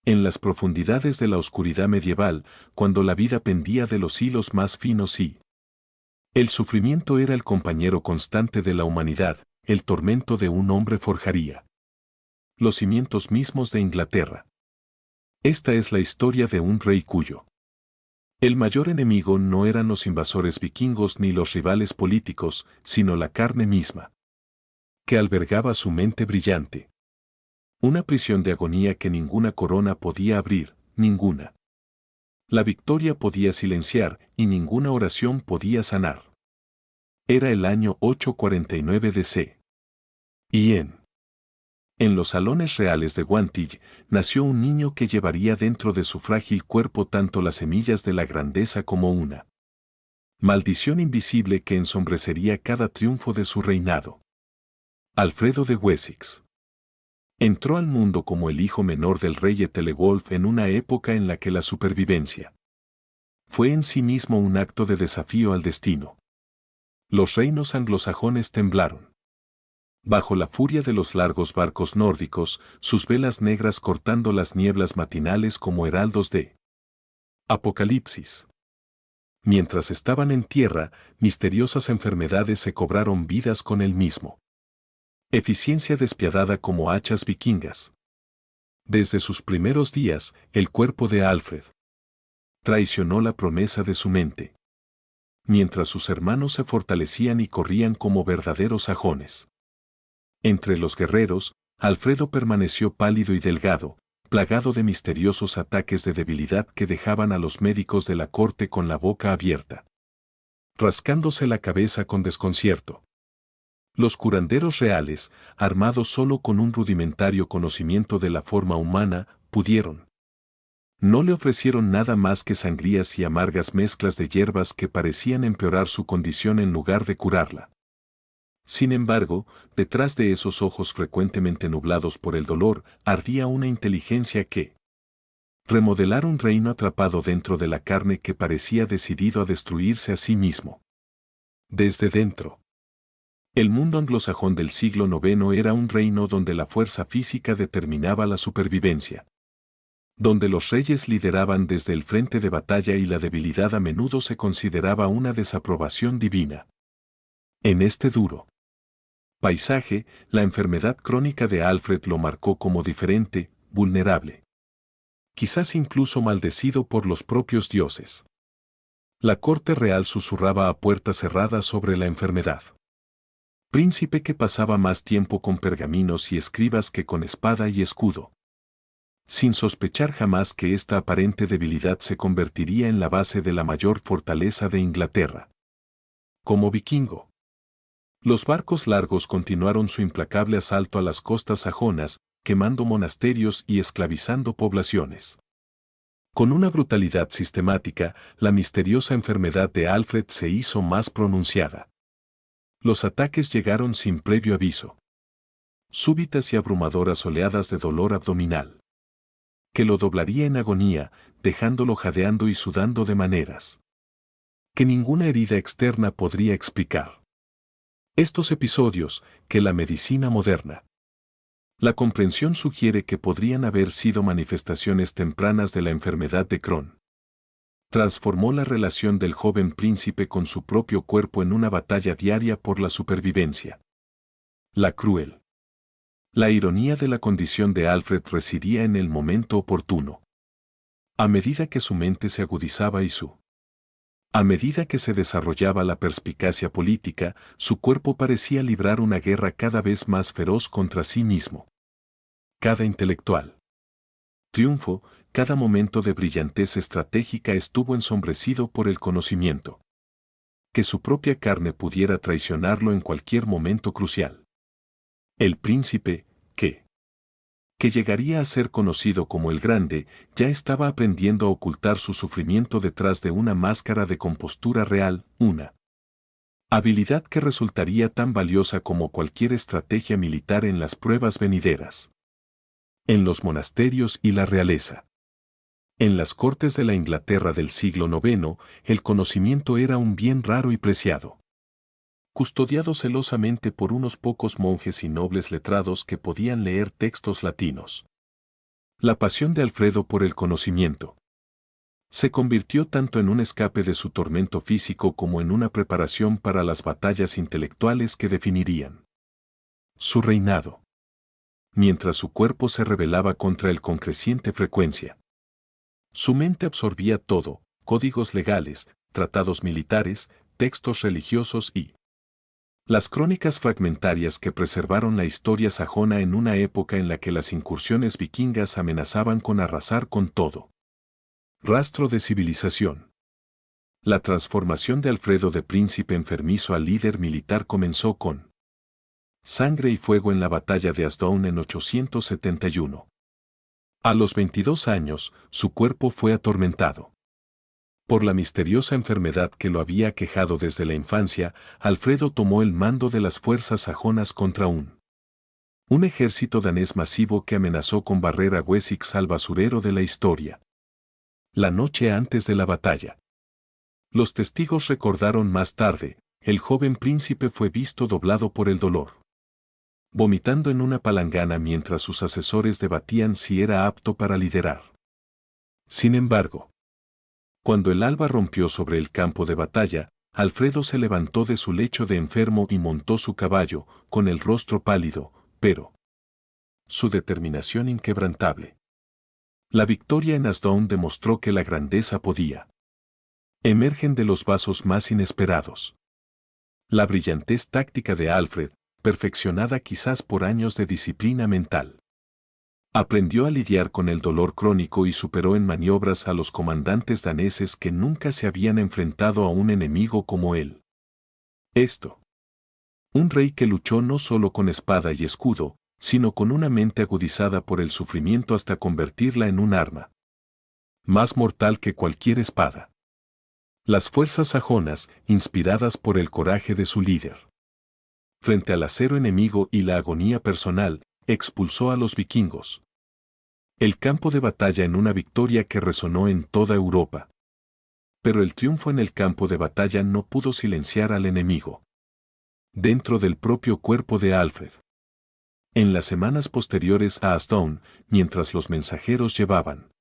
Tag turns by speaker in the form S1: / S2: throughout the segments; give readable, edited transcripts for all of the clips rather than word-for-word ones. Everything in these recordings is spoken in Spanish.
S1: En las profundidades de la oscuridad medieval, cuando la vida pendía de los hilos más finos y el sufrimiento era el compañero constante de la humanidad, el tormento de un hombre forjaría los cimientos mismos de Inglaterra. Esta es la historia de un rey cuyo el mayor enemigo no eran los invasores vikingos ni los rivales políticos, sino la carne misma, que albergaba su mente brillante. Una prisión de agonía que ninguna corona podía abrir, ninguna. La victoria podía silenciar y ninguna oración podía sanar. Era el año 849 DC. Y en los salones reales de Wantage nació un niño que llevaría dentro de su frágil cuerpo tanto las semillas de la grandeza como una maldición invisible que ensombrecería cada triunfo de su reinado. Alfredo de Wessex entró al mundo como el hijo menor del rey Ethelwolf en una época en la que la supervivencia fue en sí mismo un acto de desafío al destino. Los reinos anglosajones temblaron. Bajo la furia de los largos barcos nórdicos, sus velas negras cortando las nieblas matinales como heraldos de Apocalipsis. Mientras estaban en tierra, misteriosas enfermedades se cobraron vidas con el mismo eficiencia despiadada como hachas vikingas. Desde sus primeros días, el cuerpo de Alfred traicionó la promesa de su mente. Mientras sus hermanos se fortalecían y corrían como verdaderos sajones. Entre los guerreros, Alfredo permaneció pálido y delgado, plagado de misteriosos ataques de debilidad que dejaban a los médicos de la corte con la boca abierta, rascándose la cabeza con desconcierto. Los curanderos reales, armados solo con un rudimentario conocimiento de la forma humana, pudieron. No le ofrecieron nada más que sangrías y amargas mezclas de hierbas que parecían empeorar su condición en lugar de curarla. Sin embargo, detrás de esos ojos frecuentemente nublados por el dolor, ardía una inteligencia que remodelar un reino atrapado dentro de la carne que parecía decidido a destruirse a sí mismo. Desde dentro. El mundo anglosajón del siglo IX era un reino donde la fuerza física determinaba la supervivencia. Donde los reyes lideraban desde el frente de batalla y la debilidad a menudo se consideraba una desaprobación divina. En este duro paisaje, la enfermedad crónica de Alfred lo marcó como diferente, vulnerable. Quizás incluso maldecido por los propios dioses. La corte real susurraba a puerta cerrada sobre la enfermedad. Príncipe que pasaba más tiempo con pergaminos y escribas que con espada y escudo. Sin sospechar jamás que esta aparente debilidad se convertiría en la base de la mayor fortaleza de Inglaterra. Como vikingo. Los barcos largos continuaron su implacable asalto a las costas sajonas, quemando monasterios y esclavizando poblaciones. Con una brutalidad sistemática, la misteriosa enfermedad de Alfred se hizo más pronunciada. Los ataques llegaron sin previo aviso. Súbitas y abrumadoras oleadas de dolor abdominal. Que lo doblaría en agonía, dejándolo jadeando y sudando de maneras que ninguna herida externa podría explicar. Estos episodios, que la medicina moderna. La comprensión sugiere que podrían haber sido manifestaciones tempranas de la enfermedad de Crohn. Transformó la relación del joven príncipe con su propio cuerpo en una batalla diaria por la supervivencia. La cruel. La ironía de la condición de Alfred residía en el momento oportuno. A medida que su mente se agudizaba a medida que se desarrollaba la perspicacia política, su cuerpo parecía librar una guerra cada vez más feroz contra sí mismo. Cada intelectual triunfo, cada momento de brillantez estratégica estuvo ensombrecido por el conocimiento. Que su propia carne pudiera traicionarlo en cualquier momento crucial. El príncipe, que llegaría a ser conocido como el Grande, ya estaba aprendiendo a ocultar su sufrimiento detrás de una máscara de compostura real, una habilidad que resultaría tan valiosa como cualquier estrategia militar en las pruebas venideras. En los monasterios y la realeza. En las cortes de la Inglaterra del siglo IX, el conocimiento era un bien raro y preciado. Custodiado celosamente por unos pocos monjes y nobles letrados que podían leer textos latinos. La pasión de Alfredo por el conocimiento se convirtió tanto en un escape de su tormento físico como en una preparación para las batallas intelectuales que definirían su reinado. Mientras su cuerpo se rebelaba contra él con creciente frecuencia, su mente absorbía todo: códigos legales, tratados militares, textos religiosos y las crónicas fragmentarias que preservaron la historia sajona en una época en la que las incursiones vikingas amenazaban con arrasar con todo rastro de civilización. La transformación de Alfredo de príncipe enfermizo a líder militar comenzó con sangre y fuego en la batalla de Asdodn en 871. A los 22 años, su cuerpo fue atormentado por la misteriosa enfermedad que lo había aquejado desde la infancia. Alfredo tomó el mando de las fuerzas sajonas contra un ejército danés masivo que amenazó con barrer a Wessex al basurero de la historia. La noche antes de la batalla, los testigos recordaron más tarde, el joven príncipe fue visto doblado por el dolor, vomitando en una palangana mientras sus asesores debatían si era apto para liderar. Sin embargo, cuando el alba rompió sobre el campo de batalla, Alfredo se levantó de su lecho de enfermo y montó su caballo, con el rostro pálido, pero su determinación inquebrantable. La victoria en Asdodn demostró que la grandeza podía emergen de los vasos más inesperados. La brillantez táctica de Alfred, perfeccionada quizás por años de disciplina mental, aprendió a lidiar con el dolor crónico y superó en maniobras a los comandantes daneses que nunca se habían enfrentado a un enemigo como él. Un rey que luchó no solo con espada y escudo, sino con una mente agudizada por el sufrimiento hasta convertirla en un arma más mortal que cualquier espada. Las fuerzas sajonas, inspiradas por el coraje de su líder, frente al acero enemigo y la agonía personal, expulsó a los vikingos. El campo de batalla en una victoria que resonó en toda Europa. Pero el triunfo en el campo de batalla no pudo silenciar al enemigo dentro del propio cuerpo de Alfred. En las semanas posteriores a Asdodn, mientras los mensajeros llevaban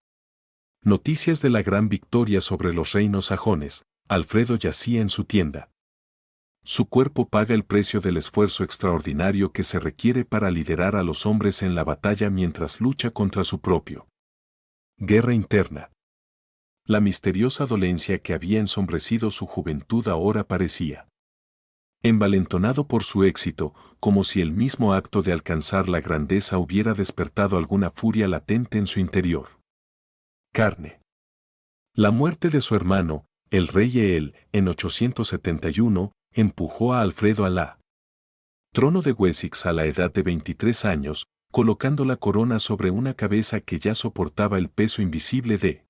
S1: noticias de la gran victoria sobre los reinos sajones, Alfredo yacía en su tienda. Su cuerpo paga el precio del esfuerzo extraordinario que se requiere para liderar a los hombres en la batalla mientras lucha contra su propio guerra interna. La misteriosa dolencia que había ensombrecido su juventud ahora parecía envalentonado por su éxito, como si el mismo acto de alcanzar la grandeza hubiera despertado alguna furia latente en su interior. Carne. La muerte de su hermano, el rey Eel, en 871, empujó a Alfredo al trono de Wessex a la edad de 23 años, colocando la corona sobre una cabeza que ya soportaba el peso invisible de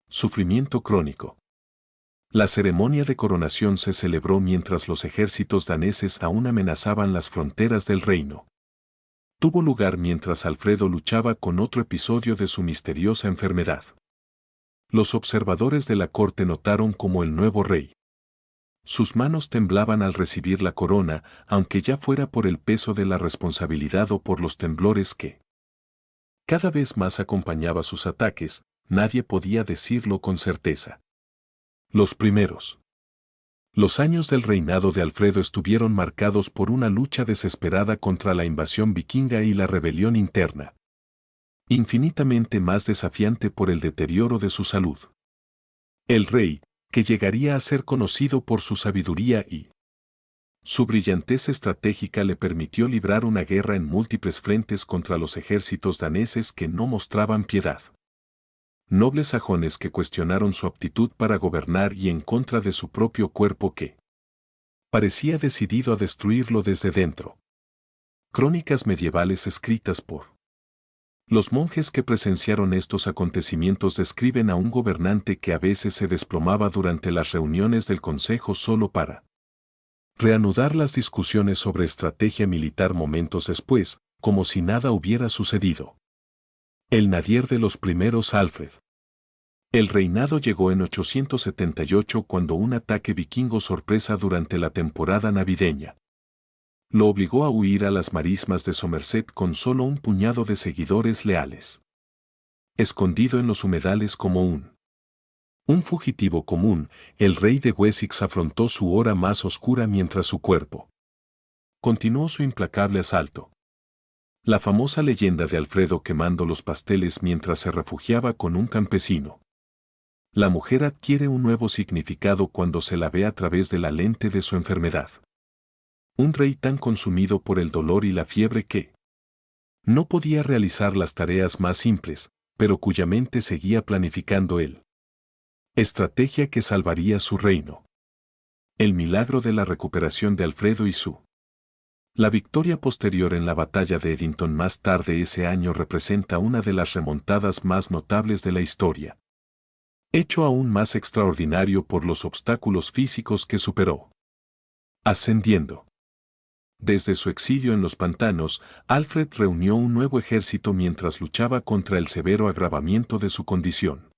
S1: sufrimiento crónico. La ceremonia de coronación se celebró mientras los ejércitos daneses aún amenazaban las fronteras del reino. Tuvo lugar mientras Alfredo luchaba con otro episodio de su misteriosa enfermedad. Los observadores de la corte notaron cómo el nuevo rey. Sus manos temblaban al recibir la corona, aunque ya fuera por el peso de la responsabilidad o por los temblores que cada vez más acompañaba sus ataques, nadie podía decirlo con certeza. Los años del reinado de Alfredo estuvieron marcados por una lucha desesperada contra la invasión vikinga y la rebelión interna, infinitamente más desafiante por el deterioro de su salud. El rey, que llegaría a ser conocido por su sabiduría y su brillantez estratégica, le permitió librar una guerra en múltiples frentes contra los ejércitos daneses que no mostraban piedad. Nobles sajones que cuestionaron su aptitud para gobernar y en contra de su propio cuerpo que parecía decidido a destruirlo desde dentro. Crónicas medievales escritas por los monjes que presenciaron estos acontecimientos describen a un gobernante que a veces se desplomaba durante las reuniones del consejo solo para reanudar las discusiones sobre estrategia militar momentos después, como si nada hubiera sucedido. El nadir de los primeros Alfred. El reinado llegó en 878 cuando un ataque vikingo sorpresa durante la temporada navideña lo obligó a huir a las marismas de Somerset con solo un puñado de seguidores leales. escondido en los humedales como un fugitivo común, el rey de Wessex afrontó su hora más oscura mientras su cuerpo continuó su implacable asalto. La famosa leyenda de Alfredo quemando los pasteles mientras se refugiaba con un campesino. La mujer adquiere un nuevo significado cuando se la ve a través de la lente de su enfermedad. Un rey tan consumido por el dolor y la fiebre que no podía realizar las tareas más simples, pero cuya mente seguía planificando él. Estrategia que salvaría su reino. El milagro de la recuperación de Alfredo y su. La victoria posterior en la batalla de Edington más tarde ese año representa una de las remontadas más notables de la historia. Hecho aún más extraordinario por los obstáculos físicos que superó. Ascendiendo. Desde su exilio en los pantanos, Alfred reunió un nuevo ejército mientras luchaba contra el severo agravamiento de su condición.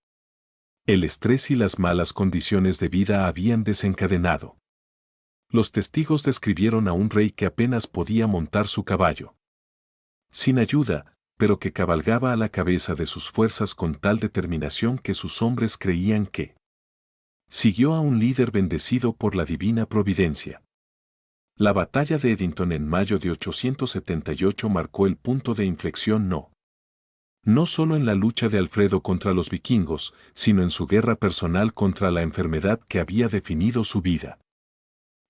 S1: El estrés y las malas condiciones de vida habían desencadenado. Los testigos describieron a un rey que apenas podía montar su caballo. Sin ayuda, pero que cabalgaba a la cabeza de sus fuerzas con tal determinación que sus hombres creían que siguió a un líder bendecido por la divina providencia. La batalla de Edington en mayo de 878 marcó el punto de inflexión no solo en la lucha de Alfredo contra los vikingos, sino en su guerra personal contra la enfermedad que había definido su vida.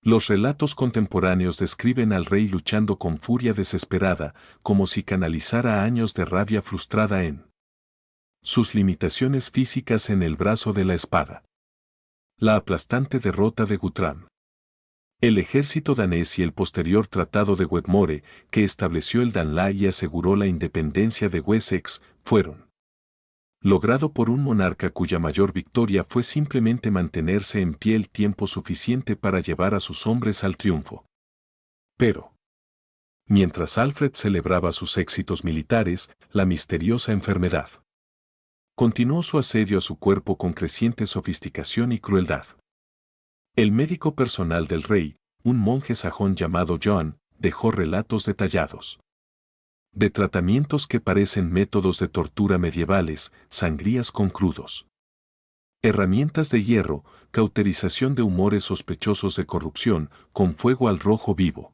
S1: Los relatos contemporáneos describen al rey luchando con furia desesperada, como si canalizara años de rabia frustrada en sus limitaciones físicas en el brazo de la espada. La aplastante derrota de Guthrum. El ejército danés y el posterior Tratado de Wedmore, que estableció el Danelaw y aseguró la independencia de Wessex, fueron logrado por un monarca cuya mayor victoria fue simplemente mantenerse en pie el tiempo suficiente para llevar a sus hombres al triunfo. Pero, mientras Alfred celebraba sus éxitos militares, la misteriosa enfermedad continuó su asedio a su cuerpo con creciente sofisticación y crueldad. El médico personal del rey, un monje sajón llamado John, dejó relatos detallados de tratamientos que parecen métodos de tortura medievales, sangrías con crudos herramientas de hierro, cauterización de humores sospechosos de corrupción, con fuego al rojo vivo,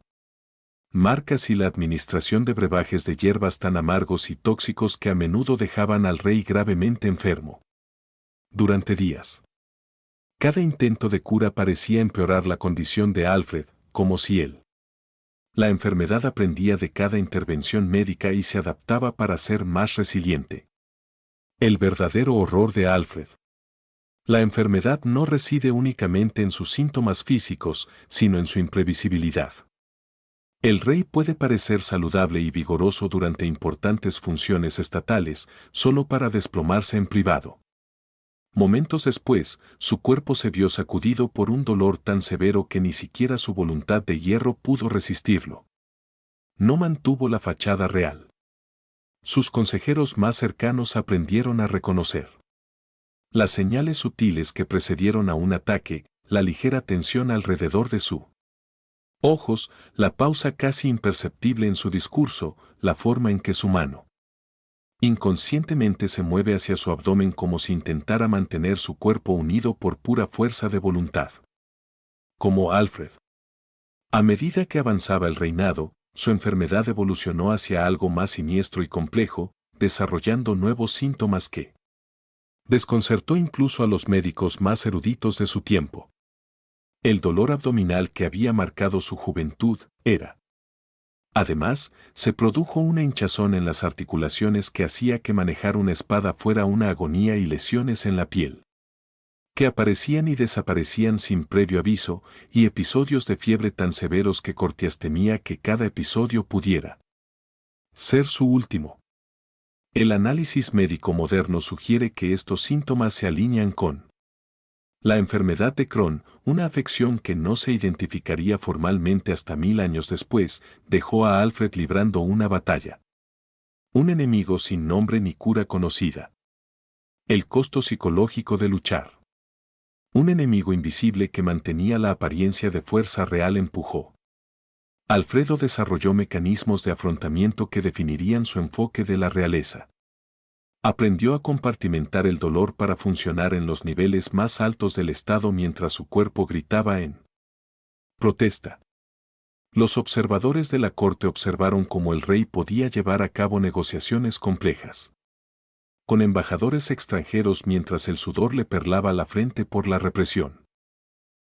S1: marcas y la administración de brebajes de hierbas tan amargos y tóxicos que a menudo dejaban al rey gravemente enfermo. Durante días. Cada intento de cura parecía empeorar la condición de Alfred, como si la enfermedad aprendía de cada intervención médica y se adaptaba para ser más resiliente. El verdadero horror de Alfred. La enfermedad no reside únicamente en sus síntomas físicos, sino en su imprevisibilidad. El rey puede parecer saludable y vigoroso durante importantes funciones estatales, solo para desplomarse en privado. Momentos después, su cuerpo se vio sacudido por un dolor tan severo que ni siquiera su voluntad de hierro pudo resistirlo. No mantuvo la fachada real. Sus consejeros más cercanos aprendieron a reconocer las señales sutiles que precedieron a un ataque, la ligera tensión alrededor de sus ojos, la pausa casi imperceptible en su discurso, la forma en que su mano inconscientemente se mueve hacia su abdomen como si intentara mantener su cuerpo unido por pura fuerza de voluntad. Como Alfred. A medida que avanzaba el reinado, su enfermedad evolucionó hacia algo más siniestro y complejo, desarrollando nuevos síntomas que desconcertó incluso a los médicos más eruditos de su tiempo. El dolor abdominal que había marcado su juventud era. Además, se produjo una hinchazón en las articulaciones que hacía que manejar una espada fuera una agonía y lesiones en la piel, que aparecían y desaparecían sin previo aviso, y episodios de fiebre tan severos que Cortias temía que cada episodio pudiera ser su último. El análisis médico moderno sugiere que estos síntomas se alinean con la enfermedad de Crohn, una afección que no se identificaría formalmente hasta 1000 años después, dejó a Alfred librando una batalla. Un enemigo sin nombre ni cura conocida. El costo psicológico de luchar. Un enemigo invisible que mantenía la apariencia de fuerza real empujó. Alfredo desarrolló mecanismos de afrontamiento que definirían su enfoque de la realeza. Aprendió a compartimentar el dolor para funcionar en los niveles más altos del Estado mientras su cuerpo gritaba en protesta. Los observadores de la corte observaron cómo el rey podía llevar a cabo negociaciones complejas con embajadores extranjeros mientras el sudor le perlaba la frente por la represión.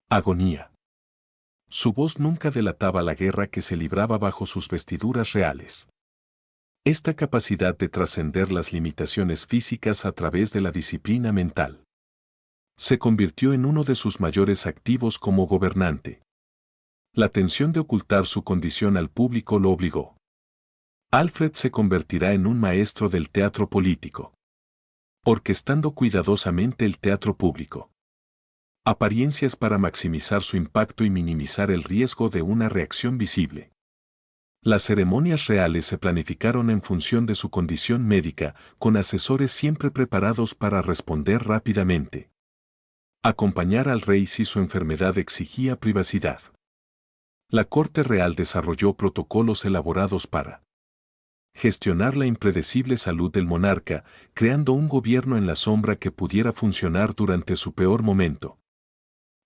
S1: Agonía. Su voz nunca delataba la guerra que se libraba bajo sus vestiduras reales. Esta capacidad de trascender las limitaciones físicas a través de la disciplina mental se convirtió en uno de sus mayores activos como gobernante. La tensión de ocultar su condición al público lo obligó. Alfred se convertirá en un maestro del teatro político, orquestando cuidadosamente el teatro público. Apariencias para maximizar su impacto y minimizar el riesgo de una reacción visible. Las ceremonias reales se planificaron en función de su condición médica, con asesores siempre preparados para responder rápidamente. Acompañar al rey si su enfermedad exigía privacidad. La corte real desarrolló protocolos elaborados para gestionar la impredecible salud del monarca, creando un gobierno en la sombra que pudiera funcionar durante su peor momento.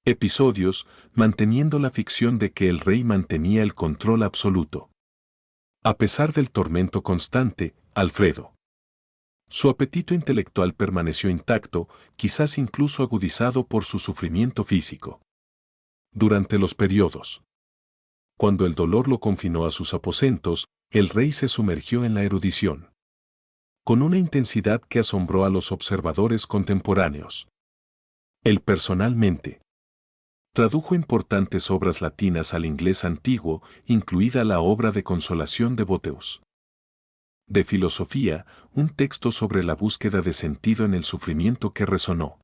S1: Episodios, manteniendo la ficción de que el rey mantenía el control absoluto. A pesar del tormento constante, Alfredo. Su apetito intelectual permaneció intacto, quizás incluso agudizado por su sufrimiento físico. Durante los periodos cuando el dolor lo confinó a sus aposentos, el rey se sumergió en la erudición con una intensidad que asombró a los observadores contemporáneos. Él personalmente tradujo importantes obras latinas al inglés antiguo, incluida la obra de consolación de Boethius. De filosofía, un texto sobre la búsqueda de sentido en el sufrimiento que resonó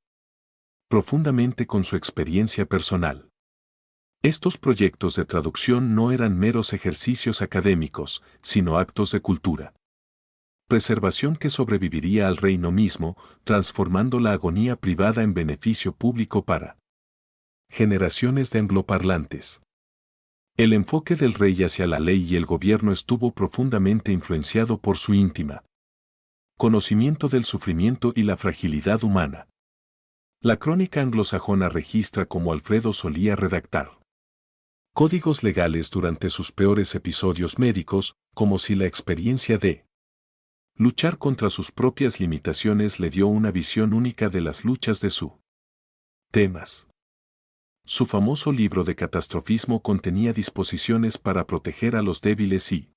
S1: profundamente con su experiencia personal. Estos proyectos de traducción no eran meros ejercicios académicos, sino actos de cultura. Preservación que sobreviviría al reino mismo, transformando la agonía privada en beneficio público para generaciones de angloparlantes. El enfoque del rey hacia la ley y el gobierno estuvo profundamente influenciado por su íntima conocimiento del sufrimiento y la fragilidad humana. La crónica anglosajona registra cómo Alfredo solía redactar códigos legales durante sus peores episodios médicos, como si la experiencia de luchar contra sus propias limitaciones le dio una visión única de las luchas de su temas. Su famoso libro de catastrofismo contenía disposiciones para proteger a los débiles y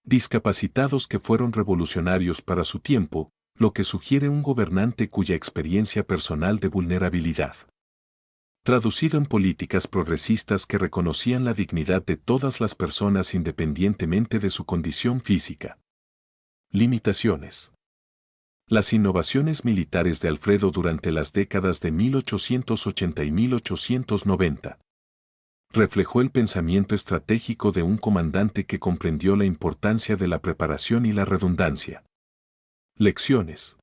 S1: discapacitados que fueron revolucionarios para su tiempo, lo que sugiere un gobernante cuya experiencia personal de vulnerabilidad traducido en políticas progresistas que reconocían la dignidad de todas las personas independientemente de su condición física. Limitaciones. Las innovaciones militares de Alfredo durante las décadas de 1880 y 1890 reflejó el pensamiento estratégico de un comandante que comprendió la importancia de la preparación y la redundancia. Lecciones.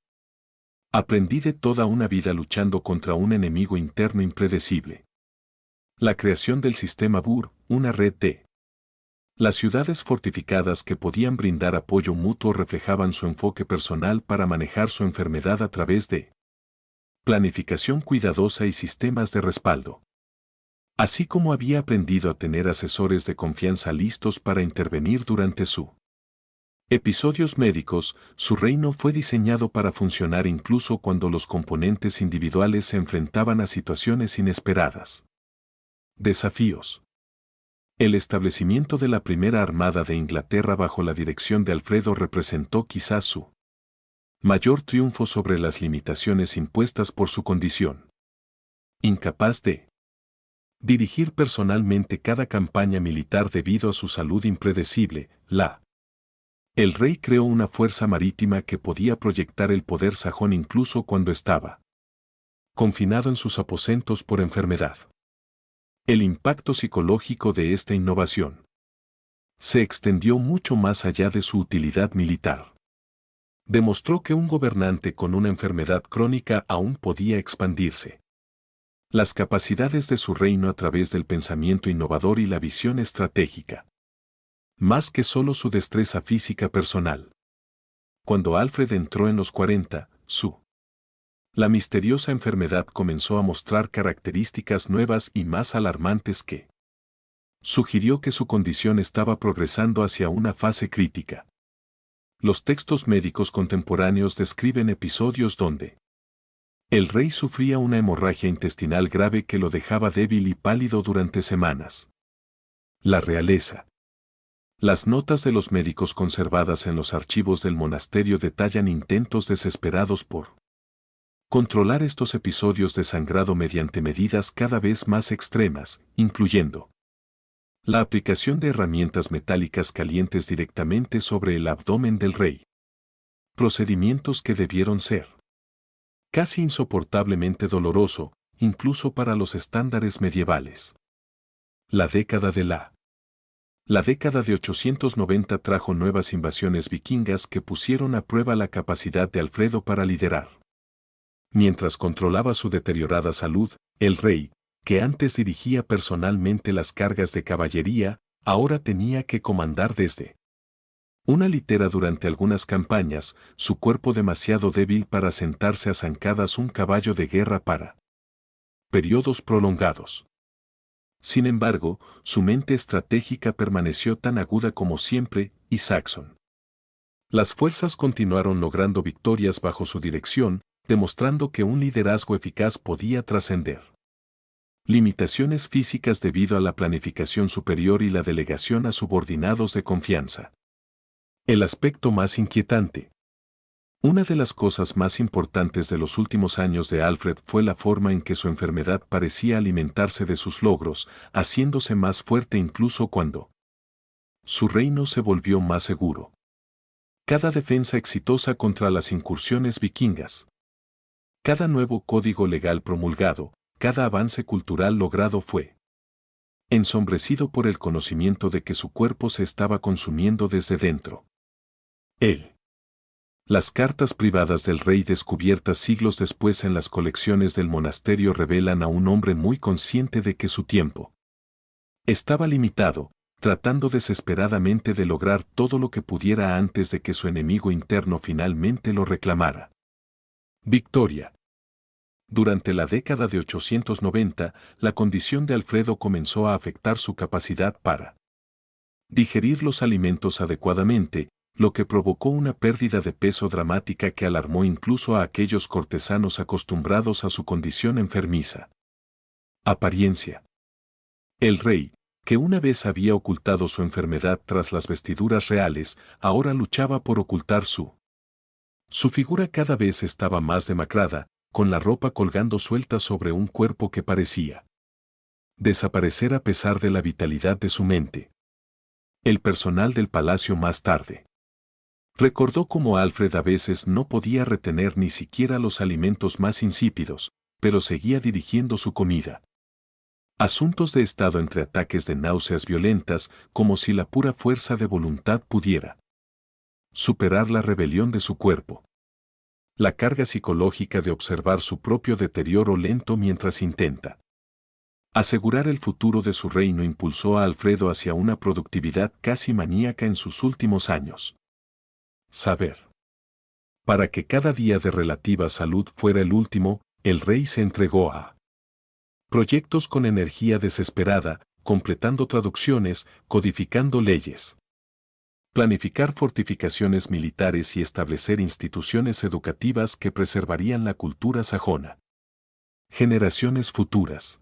S1: Aprendí de toda una vida luchando contra un enemigo interno impredecible. La creación del sistema BUR, una red de las ciudades fortificadas que podían brindar apoyo mutuo reflejaban su enfoque personal para manejar su enfermedad a través de planificación cuidadosa y sistemas de respaldo. Así como había aprendido a tener asesores de confianza listos para intervenir durante su episodios médicos, su reino fue diseñado para funcionar incluso cuando los componentes individuales se enfrentaban a situaciones inesperadas. Desafíos. El establecimiento de la Primera Armada de Inglaterra bajo la dirección de Alfredo representó quizás su mayor triunfo sobre las limitaciones impuestas por su condición. Incapaz de dirigir personalmente cada campaña militar debido a su salud impredecible, el rey creó una fuerza marítima que podía proyectar el poder sajón incluso cuando estaba confinado en sus aposentos por enfermedad. El impacto psicológico de esta innovación se extendió mucho más allá de su utilidad militar. Demostró que un gobernante con una enfermedad crónica aún podía expandirse. Las capacidades de su reino a través del pensamiento innovador y la visión estratégica. Más que solo su destreza física personal. cuando Alfred entró en los 40, la misteriosa enfermedad comenzó a mostrar características nuevas y más alarmantes que sugirió que su condición estaba progresando hacia una fase crítica. Los textos médicos contemporáneos describen episodios donde el rey sufría una hemorragia intestinal grave que lo dejaba débil y pálido durante semanas. La realeza. Las notas de los médicos conservadas en los archivos del monasterio detallan intentos desesperados por controlar estos episodios de sangrado mediante medidas cada vez más extremas, incluyendo la aplicación de herramientas metálicas calientes directamente sobre el abdomen del rey. Procedimientos que debieron ser casi insoportablemente doloroso, incluso para los estándares medievales. La década de 890 trajo nuevas invasiones vikingas que pusieron a prueba la capacidad de Alfredo para liderar. Mientras controlaba su deteriorada salud, el rey, que antes dirigía personalmente las cargas de caballería, ahora tenía que comandar desde una litera durante algunas campañas, su cuerpo demasiado débil para sentarse a zancadas un caballo de guerra para periodos prolongados. Sin embargo, su mente estratégica permaneció tan aguda como siempre, y Saxon. Las fuerzas continuaron logrando victorias bajo su dirección, demostrando que un liderazgo eficaz podía trascender limitaciones físicas debido a la planificación superior y la delegación a subordinados de confianza. El aspecto más inquietante. Una de las cosas más importantes de los últimos años de Alfred fue la forma en que su enfermedad parecía alimentarse de sus logros, haciéndose más fuerte incluso cuando su reino se volvió más seguro. Cada defensa exitosa contra las incursiones vikingas, cada nuevo código legal promulgado, cada avance cultural logrado fue ensombrecido por el conocimiento de que su cuerpo se estaba consumiendo desde dentro. Las cartas privadas del rey descubiertas siglos después en las colecciones del monasterio revelan a un hombre muy consciente de que su tiempo estaba limitado, tratando desesperadamente de lograr todo lo que pudiera antes de que su enemigo interno finalmente lo reclamara. Victoria. Durante la década de 890, la condición de Alfredo comenzó a afectar su capacidad para digerir los alimentos adecuadamente, lo que provocó una pérdida de peso dramática que alarmó incluso a aquellos cortesanos acostumbrados a su condición enfermiza. Apariencia. El rey, que una vez había ocultado su enfermedad tras las vestiduras reales, ahora luchaba por ocultar su figura cada vez estaba más demacrada, con la ropa colgando suelta sobre un cuerpo que parecía desaparecer a pesar de la vitalidad de su mente. El personal del palacio más tarde recordó cómo Alfred a veces no podía retener ni siquiera los alimentos más insípidos, pero seguía dirigiendo su comida. Asuntos de estado entre ataques de náuseas violentas, como si la pura fuerza de voluntad pudiera superar la rebelión de su cuerpo. La carga psicológica de observar su propio deterioro lento mientras intenta asegurar el futuro de su reino impulsó a Alfredo hacia una productividad casi maníaca en sus últimos años. Saber. Para que cada día de relativa salud fuera el último, el rey se entregó a proyectos con energía desesperada, completando traducciones, codificando leyes, planificar fortificaciones militares y establecer instituciones educativas que preservarían la cultura sajona. Generaciones futuras.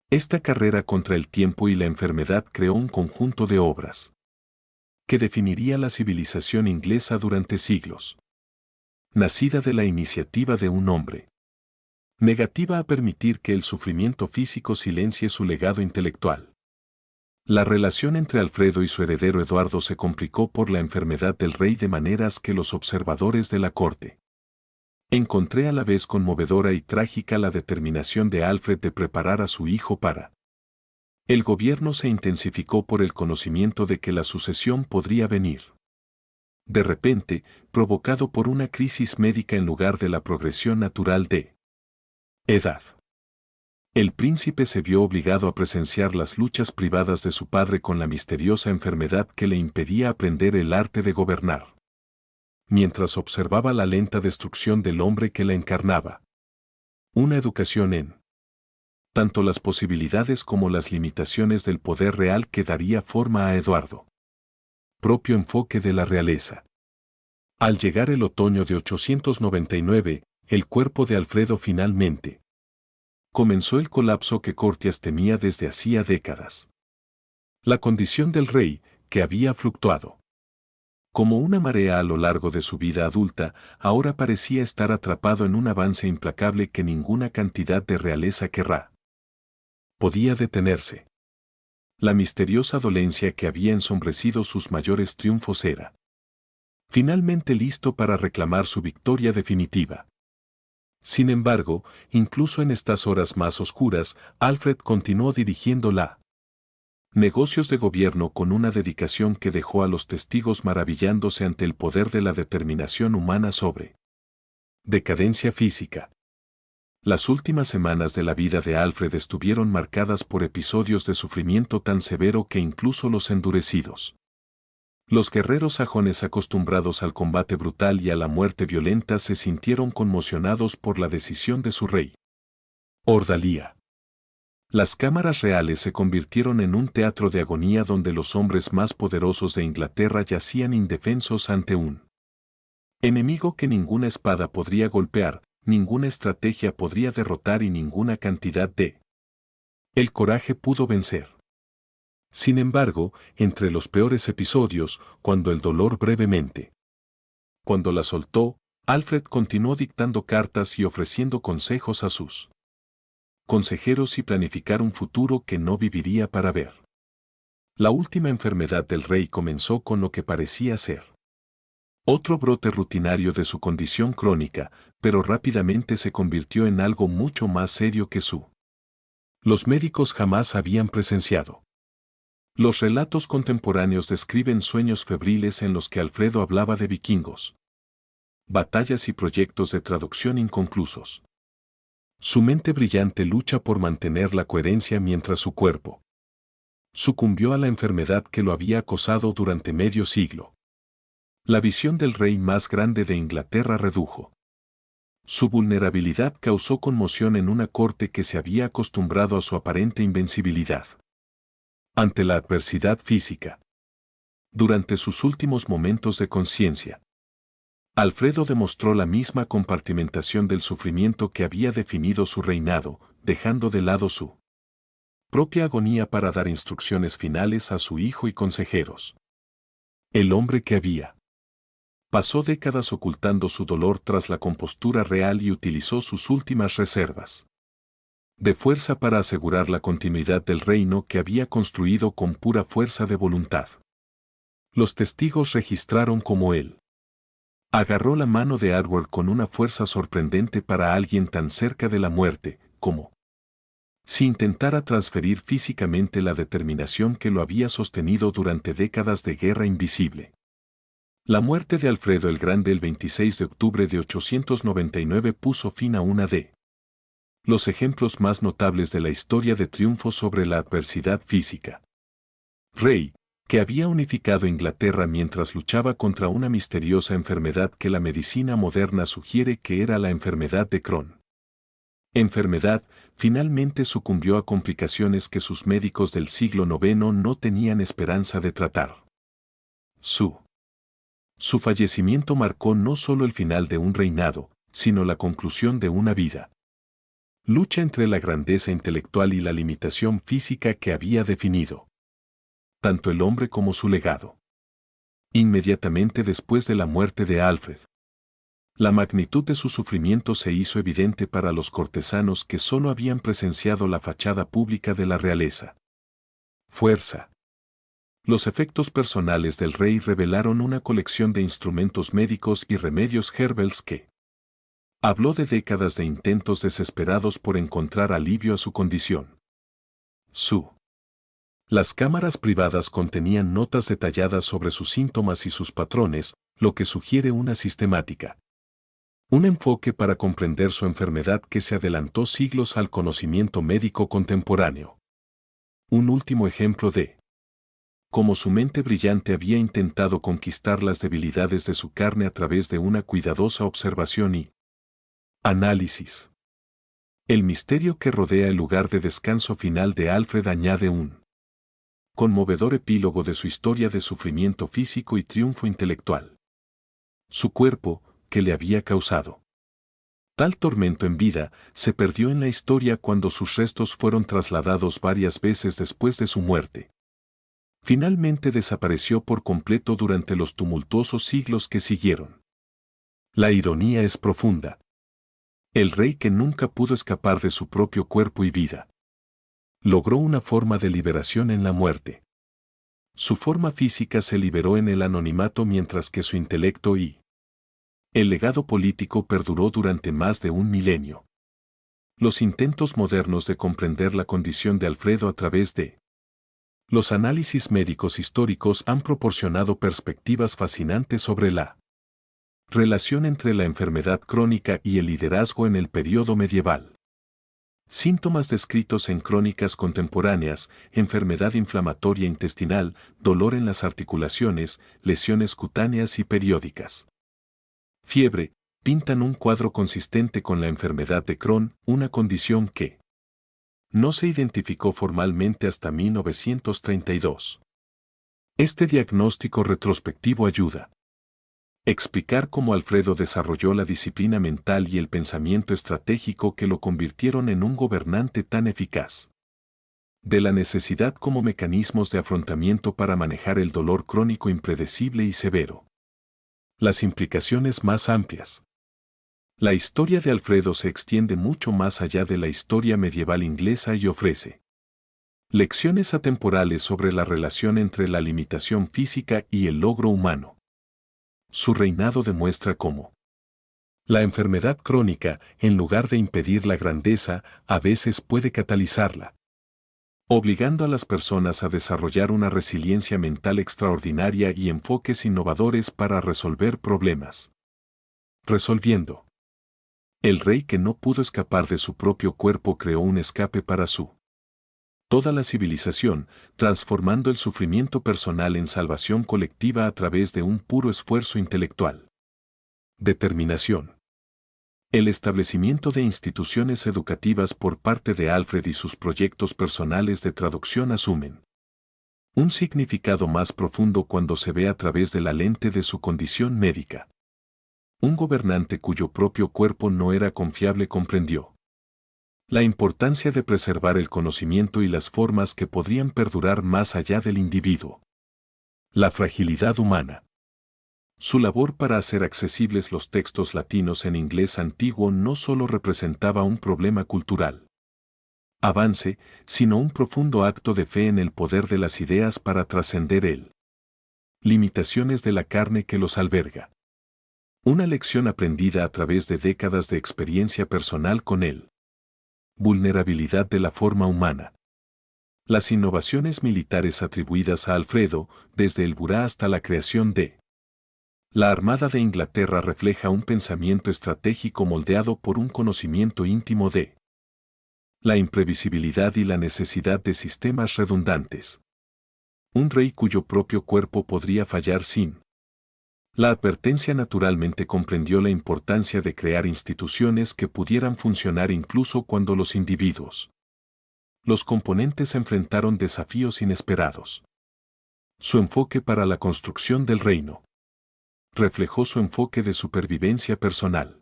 S1: Esta carrera contra el tiempo y la enfermedad creó un conjunto de obras que definiría la civilización inglesa durante siglos. Nacida de la iniciativa de un hombre. Negativa a permitir que el sufrimiento físico silencie su legado intelectual. La relación entre Alfredo y su heredero Eduardo se complicó por la enfermedad del rey de maneras que los observadores de la corte encontré a la vez conmovedora y trágica la determinación de Alfred de preparar a su hijo para el gobierno se intensificó por el conocimiento de que la sucesión podría venir de repente, provocado por una crisis médica en lugar de la progresión natural de edad. El príncipe se vio obligado a presenciar las luchas privadas de su padre con la misteriosa enfermedad que le impedía aprender el arte de gobernar. mientras observaba la lenta destrucción del hombre que la encarnaba. Una educación en tanto las posibilidades como las limitaciones del poder real que daría forma a Eduardo. Propio enfoque de la realeza. Al llegar el otoño de 899, el cuerpo de Alfredo finalmente comenzó el colapso que Cortias temía desde hacía décadas. La condición del rey, que había fluctuado como una marea a lo largo de su vida adulta, ahora parecía estar atrapado en un avance implacable que ninguna cantidad de realeza podía detenerse. La misteriosa dolencia que había ensombrecido sus mayores triunfos era finalmente listo para reclamar su victoria definitiva. Sin embargo, incluso en estas horas más oscuras, Alfred continuó dirigiendo negocios de gobierno con una dedicación que dejó a los testigos maravillándose ante el poder de la determinación humana sobre decadencia física. Las últimas semanas de la vida de Alfred estuvieron marcadas por episodios de sufrimiento tan severo que incluso los endurecidos. Los guerreros sajones acostumbrados al combate brutal y a la muerte violenta se sintieron conmocionados por la decisión de su rey. Ordalía. Las cámaras reales se convirtieron en un teatro de agonía donde los hombres más poderosos de Inglaterra yacían indefensos ante un enemigo que ninguna espada podría golpear, ninguna estrategia podría derrotar y ninguna cantidad de el coraje pudo vencer. Sin embargo, entre los peores episodios, cuando el dolor cuando la soltó, Alfred continuó dictando cartas y ofreciendo consejos a sus consejeros y planificar un futuro que no viviría para ver. La última enfermedad del rey comenzó con lo que parecía ser otro brote rutinario de su condición crónica, pero rápidamente se convirtió en algo mucho más serio que los médicos jamás habían presenciado. Los relatos contemporáneos describen sueños febriles en los que Alfredo hablaba de vikingos, batallas y proyectos de traducción inconclusos. Su mente brillante lucha por mantener la coherencia mientras su cuerpo sucumbió a la enfermedad que lo había acosado durante medio siglo. La visión del rey más grande de Inglaterra redujo. Su vulnerabilidad causó conmoción en una corte que se había acostumbrado a su aparente invencibilidad ante la adversidad física. Durante sus últimos momentos de conciencia, Alfredo demostró la misma compartimentación del sufrimiento que había definido su reinado, dejando de lado su propia agonía para dar instrucciones finales a su hijo y consejeros. El hombre que pasó décadas ocultando su dolor tras la compostura real y utilizó sus últimas reservas de fuerza para asegurar la continuidad del reino que había construido con pura fuerza de voluntad. Los testigos registraron cómo él agarró la mano de Edward con una fuerza sorprendente para alguien tan cerca de la muerte, como si intentara transferir físicamente la determinación que lo había sostenido durante décadas de guerra invisible. La muerte de Alfredo el Grande el 26 de octubre de 899 puso fin a una de los ejemplos más notables de la historia de triunfo sobre la adversidad física. Rey, que había unificado Inglaterra mientras luchaba contra una misteriosa enfermedad que la medicina moderna sugiere que era la enfermedad de Crohn. Enfermedad, finalmente sucumbió a complicaciones que sus médicos del siglo IX no tenían esperanza de tratar. Su fallecimiento marcó no solo el final de un reinado, sino la conclusión de una vida. Lucha entre la grandeza intelectual y la limitación física que había definido tanto el hombre como su legado. Inmediatamente después de la muerte de Alfred, la magnitud de su sufrimiento se hizo evidente para los cortesanos que solo habían presenciado la fachada pública de la realeza. Fuerza. Los efectos personales del rey revelaron una colección de instrumentos médicos y remedios herbales que habló de décadas de intentos desesperados por encontrar alivio a su condición. Las cámaras privadas contenían notas detalladas sobre sus síntomas y sus patrones, lo que sugiere una sistemática. Un enfoque para comprender su enfermedad que se adelantó siglos al conocimiento médico contemporáneo. Un último ejemplo de como su mente brillante había intentado conquistar las debilidades de su carne a través de una cuidadosa observación y análisis. El misterio que rodea el lugar de descanso final de Alfred añade un conmovedor epílogo de su historia de sufrimiento físico y triunfo intelectual. Su cuerpo, que le había causado tal tormento en vida, se perdió en la historia cuando sus restos fueron trasladados varias veces después de su muerte. Finalmente desapareció por completo durante los tumultuosos siglos que siguieron. La ironía es profunda. El rey que nunca pudo escapar de su propio cuerpo y vida logró una forma de liberación en la muerte. Su forma física se liberó en el anonimato mientras que su intelecto y el legado político perduró durante más de un milenio. Los intentos modernos de comprender la condición de Alfredo a través de los análisis médicos históricos han proporcionado perspectivas fascinantes sobre la relación entre la enfermedad crónica y el liderazgo en el período medieval. Síntomas descritos en crónicas contemporáneas: enfermedad inflamatoria intestinal, dolor en las articulaciones, lesiones cutáneas y periódicas. Fiebre, pintan un cuadro consistente con la enfermedad de Crohn, una condición que no se identificó formalmente hasta 1932. Este diagnóstico retrospectivo ayuda a explicar cómo Alfredo desarrolló la disciplina mental y el pensamiento estratégico que lo convirtieron en un gobernante tan eficaz. De la necesidad como mecanismos de afrontamiento para manejar el dolor crónico impredecible y severo. Las implicaciones más amplias. La historia de Alfredo se extiende mucho más allá de la historia medieval inglesa y ofrece lecciones atemporales sobre la relación entre la limitación física y el logro humano. Su reinado demuestra cómo la enfermedad crónica, en lugar de impedir la grandeza, a veces puede catalizarla, obligando a las personas a desarrollar una resiliencia mental extraordinaria y enfoques innovadores para resolver problemas. Resolviendo. El rey que no pudo escapar de su propio cuerpo creó un escape para toda la civilización, transformando el sufrimiento personal en salvación colectiva a través de un puro esfuerzo intelectual. Determinación. El establecimiento de instituciones educativas por parte de Alfred y sus proyectos personales de traducción asumen un significado más profundo cuando se ve a través de la lente de su condición médica. Un gobernante cuyo propio cuerpo no era confiable comprendió la importancia de preservar el conocimiento y las formas que podrían perdurar más allá del individuo. La fragilidad humana. Su labor para hacer accesibles los textos latinos en inglés antiguo no solo representaba un problema cultural avance, sino un profundo acto de fe en el poder de las ideas para trascender el limitaciones de la carne que los alberga. Una lección aprendida a través de décadas de experiencia personal con él. Vulnerabilidad de la forma humana. Las innovaciones militares atribuidas a Alfredo, desde el Burá hasta la creación de la Armada de Inglaterra, refleja un pensamiento estratégico moldeado por un conocimiento íntimo de la imprevisibilidad y la necesidad de sistemas redundantes. Un rey cuyo propio cuerpo podría fallar sin la advertencia naturalmente comprendió la importancia de crear instituciones que pudieran funcionar incluso cuando los individuos. Los componentes enfrentaron desafíos inesperados. Su enfoque para la construcción del reino reflejó su enfoque de supervivencia personal.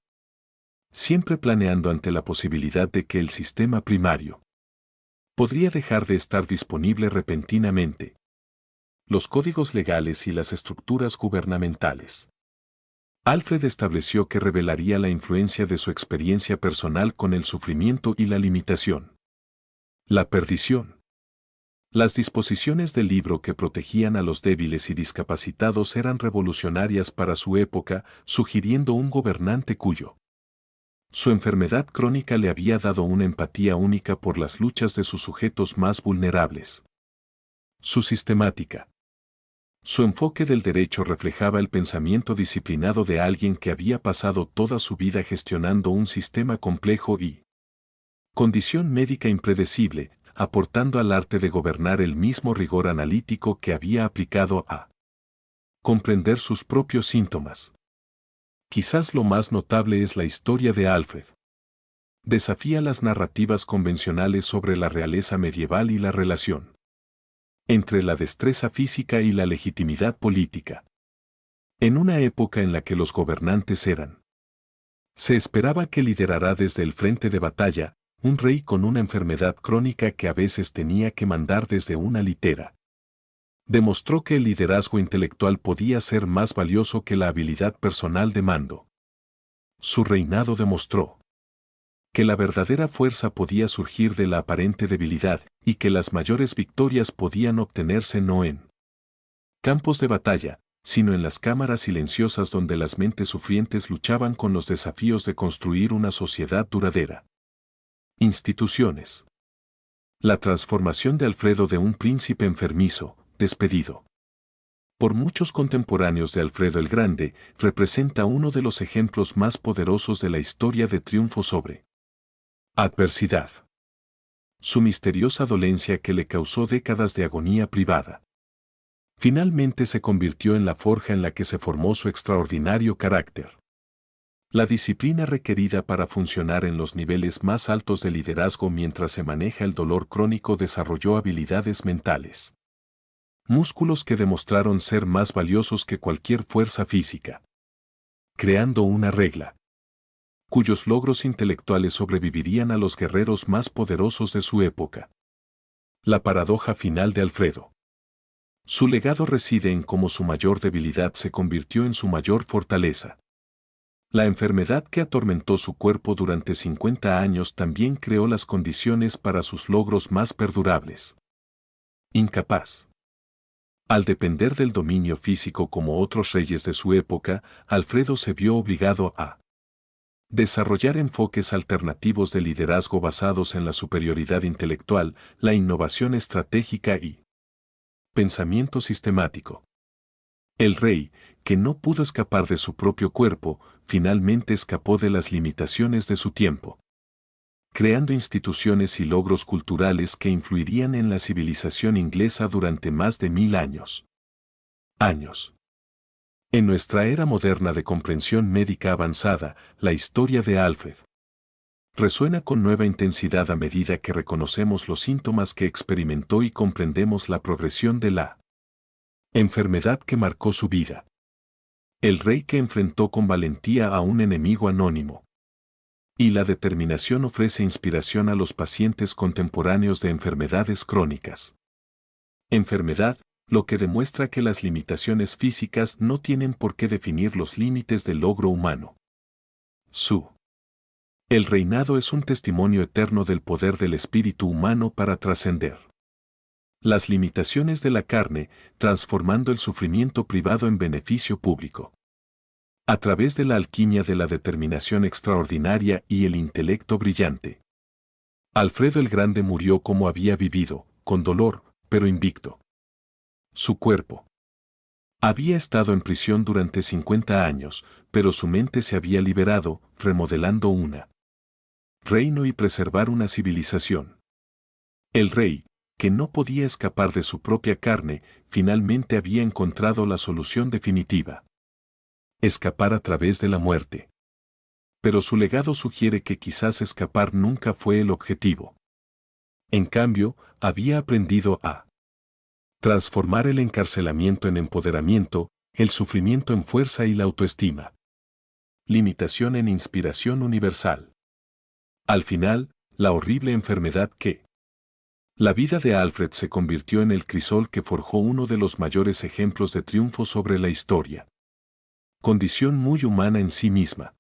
S1: Siempre planeando ante la posibilidad de que el sistema primario podría dejar de estar disponible repentinamente. Los códigos legales y las estructuras gubernamentales. Alfred estableció que revelaría la influencia de su experiencia personal con el sufrimiento y la limitación. La perdición. Las disposiciones del libro que protegían a los débiles y discapacitados eran revolucionarias para su época, sugiriendo un gobernante cuyo su enfermedad crónica le había dado una empatía única por las luchas de sus sujetos más vulnerables. Su sistemática. Su enfoque del derecho reflejaba el pensamiento disciplinado de alguien que había pasado toda su vida gestionando un sistema complejo y condición médica impredecible, aportando al arte de gobernar el mismo rigor analítico que había aplicado a comprender sus propios síntomas. Quizás lo más notable es la historia de Alfred. Desafía las narrativas convencionales sobre la realeza medieval y la relación entre la destreza física y la legitimidad política. En una época en la que los gobernantes se esperaba que liderara desde el frente de batalla, un rey con una enfermedad crónica que a veces tenía que mandar desde una litera. Demostró que el liderazgo intelectual podía ser más valioso que la habilidad personal de mando. Su reinado demostró que la verdadera fuerza podía surgir de la aparente debilidad y que las mayores victorias podían obtenerse no en campos de batalla, sino en las cámaras silenciosas donde las mentes sufrientes luchaban con los desafíos de construir una sociedad duradera. Instituciones. La transformación de Alfredo de un príncipe enfermizo, despedido por muchos contemporáneos de Alfredo el Grande, representa uno de los ejemplos más poderosos de la historia de triunfo sobre adversidad. Su misteriosa dolencia que le causó décadas de agonía privada finalmente se convirtió en la forja en la que se formó su extraordinario carácter. La disciplina requerida para funcionar en los niveles más altos de liderazgo mientras se maneja el dolor crónico desarrolló habilidades mentales. Músculos que demostraron ser más valiosos que cualquier fuerza física. Creando una regla cuyos logros intelectuales sobrevivirían a los guerreros más poderosos de su época. La paradoja final de Alfredo. Su legado reside en cómo su mayor debilidad se convirtió en su mayor fortaleza. La enfermedad que atormentó su cuerpo durante 50 años también creó las condiciones para sus logros más perdurables. Incapaz. Al depender del dominio físico como otros reyes de su época, Alfredo se vio obligado a desarrollar enfoques alternativos de liderazgo basados en la superioridad intelectual, la innovación estratégica y pensamiento sistemático. El rey, que no pudo escapar de su propio cuerpo, finalmente escapó de las limitaciones de su tiempo, creando instituciones y logros culturales que influirían en la civilización inglesa durante más de 1000 años. En nuestra era moderna de comprensión médica avanzada, la historia de Alfred resuena con nueva intensidad a medida que reconocemos los síntomas que experimentó y comprendemos la progresión de la enfermedad que marcó su vida. El rey que enfrentó con valentía a un enemigo anónimo. Y la determinación ofrece inspiración a los pacientes contemporáneos de enfermedades crónicas. Enfermedad, lo que demuestra que las limitaciones físicas no tienen por qué definir los límites del logro humano. El reinado es un testimonio eterno del poder del espíritu humano para trascender las limitaciones de la carne, transformando el sufrimiento privado en beneficio público. A través de la alquimia de la determinación extraordinaria y el intelecto brillante. Alfredo el Grande murió como había vivido, con dolor, pero invicto. Su cuerpo había estado en prisión durante 50 años, pero su mente se había liberado, remodelando un reino y preservar una civilización. El rey, que no podía escapar de su propia carne, finalmente había encontrado la solución definitiva. Escapar a través de la muerte. Pero su legado sugiere que quizás escapar nunca fue el objetivo. En cambio, había aprendido a transformar el encarcelamiento en empoderamiento, el sufrimiento en fuerza y la autoestima. Limitación en inspiración universal. Al final, la horrible enfermedad que la vida de Alfred se convirtió en el crisol que forjó uno de los mayores ejemplos de triunfo sobre la historia. Condición muy humana en sí misma.